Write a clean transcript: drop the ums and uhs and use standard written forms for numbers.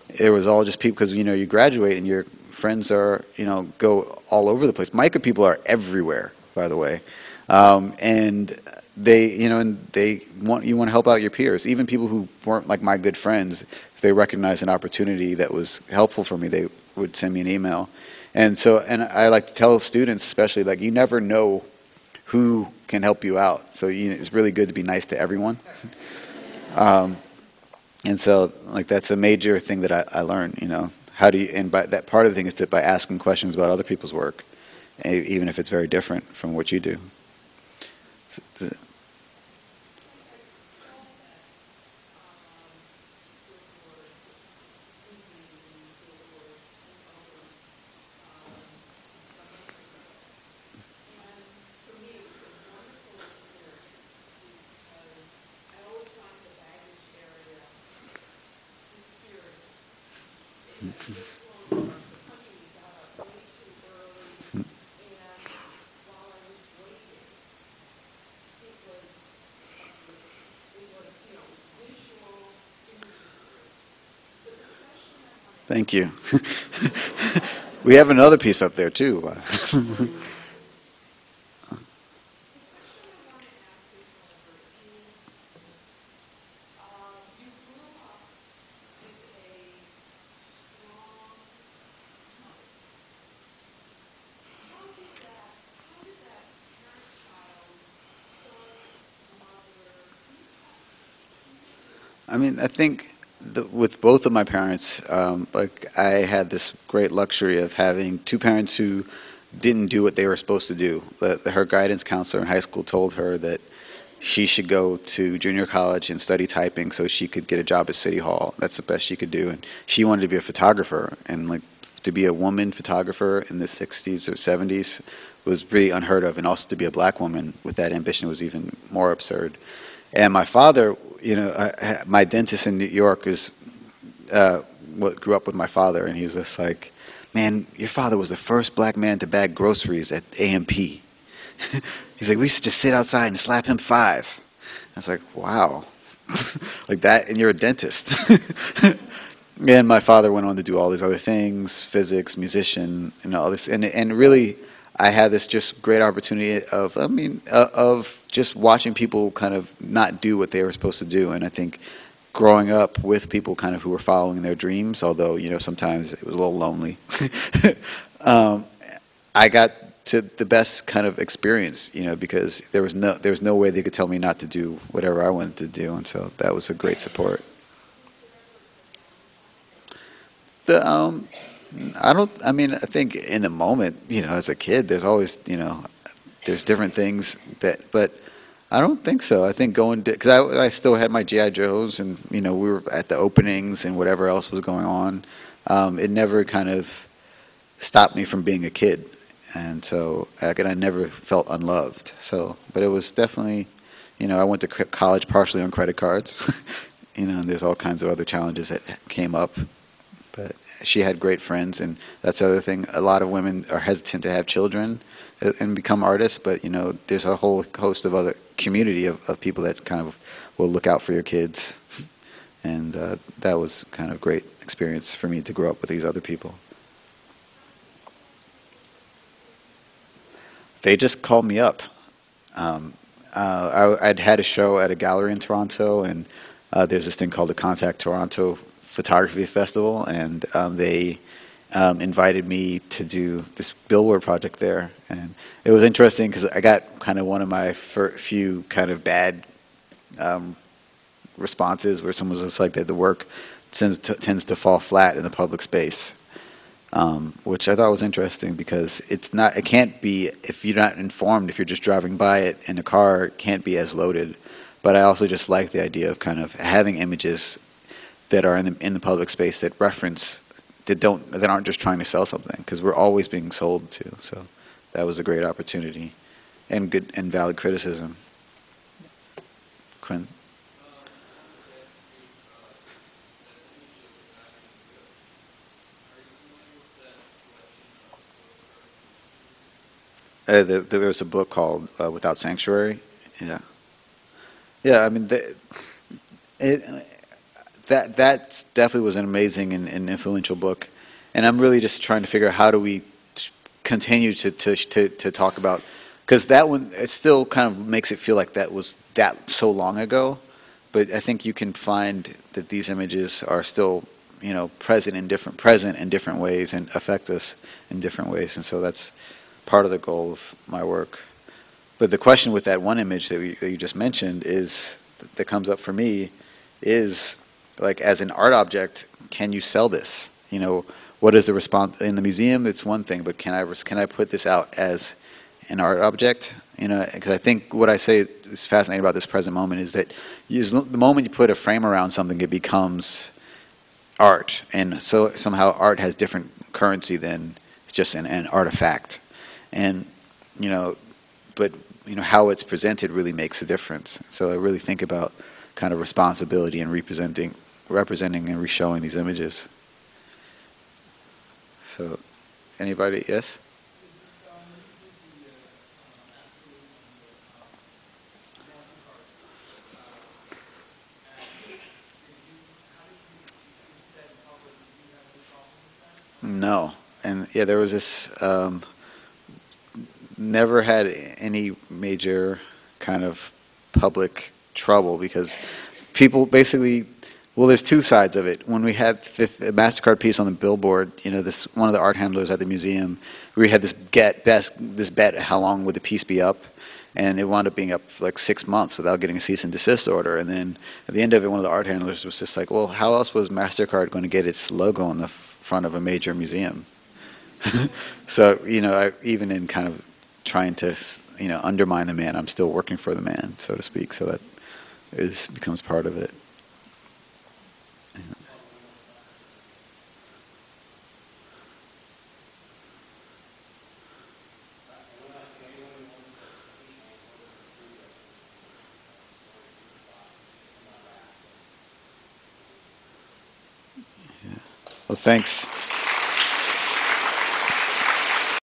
it was all just people, because you graduate and your friends are go all over the place. MICA people are everywhere, by the way, and they want to help out your peers, even people who weren't like my good friends. If they recognized an opportunity that was helpful for me, they would send me an email. And I like to tell students, especially, like, you never know who can help you out. So it's really good to be nice to everyone. And so, like, that's a major thing that I learned. How do you? And by that, part of the thing is by asking questions about other people's work, even if it's very different from what you do. Thank you. We have another piece up there too. I mean, I think with both of my parents, like, I had this great luxury of having two parents who didn't do what they were supposed to do. Her guidance counselor in high school told her that she should go to junior college and study typing so she could get a job at City Hall. That's the best she could do. And she wanted to be a photographer. And, like, to be a woman photographer in the 60s or 70s was really unheard of. And also to be a black woman with that ambition was even more absurd. And my father, my dentist in New York is what grew up with my father. And he was just like, man, your father was the first black man to bag groceries at AMP. He's like, we used to just sit outside and slap him 5. I was like, wow. Like that, and you're a dentist. And my father went on to do all these other things, physics, musician, and all this. And really, I had this just great opportunity of just watching people kind of not do what they were supposed to do. And I think growing up with people kind of who were following their dreams, although, sometimes it was a little lonely, I got to the best kind of experience, because there was no way they could tell me not to do whatever I wanted to do. And so that was a great support. I think in the moment, as a kid, there's always, there's different things but I don't think so. I think because I still had my G.I. Joes, and, we were at the openings and whatever else was going on. It never kind of stopped me from being a kid. And so, I never felt unloved. So, but it was definitely, I went to college partially on credit cards, and there's all kinds of other challenges that came up. But she had great friends, and that's the other thing. A lot of women are hesitant to have children and become artists, but there's a whole host of other community of people that kind of will look out for your kids, and that was kind of great experience for me to grow up with these other people. They just called me up. I'd had a show at a gallery in Toronto, and there's this thing called the Contact Toronto Photography Festival, and they invited me to do this billboard project there. And it was interesting because I got kind of one of my few kind of bad responses where someone was just like that the work tends to fall flat in the public space, which I thought was interesting because it can't be, if you're not informed, if you're just driving by it in a car, it can't be as loaded. But I also just like the idea of kind of having images that are in the public space that reference, that aren't just trying to sell something, because we're always being sold to. So that was a great opportunity and good and valid criticism. Quinn. There was a book called Without Sanctuary. Yeah. Yeah, I mean, that definitely was an amazing and influential book, and I'm really just trying to figure out how do we continue to talk about, because that one, it still kind of makes it feel like that was that so long ago, but I think you can find that these images are still, present in different ways and affect us in different ways, and so that's part of the goal of my work. But the question with that one image that you just mentioned is, that comes up for me, is like, as an art object, can you sell this? What is the response in the museum? It's one thing, but can I put this out as an art object? Because I think what I say is fascinating about this present moment is that the moment you put a frame around something, it becomes art, and so somehow art has different currency than just an artifact, and but how it's presented really makes a difference. So I really think about kind of responsibility and representing and reshowing these images. So, anybody? Yes? No. And yeah, there was this, never had any major kind of public trouble, because people basically, well, there's two sides of it. When we had the MasterCard piece on the billboard, this one of the art handlers at the museum, we had this bet how long would the piece be up, and it wound up being up for like 6 months without getting a cease and desist order. And then at the end of it, one of the art handlers was just like, well, how else was MasterCard going to get its logo on the front of a major museum? So, even in kind of trying to, undermine the man, I'm still working for the man, so to speak. So that becomes part of it. Well, thanks.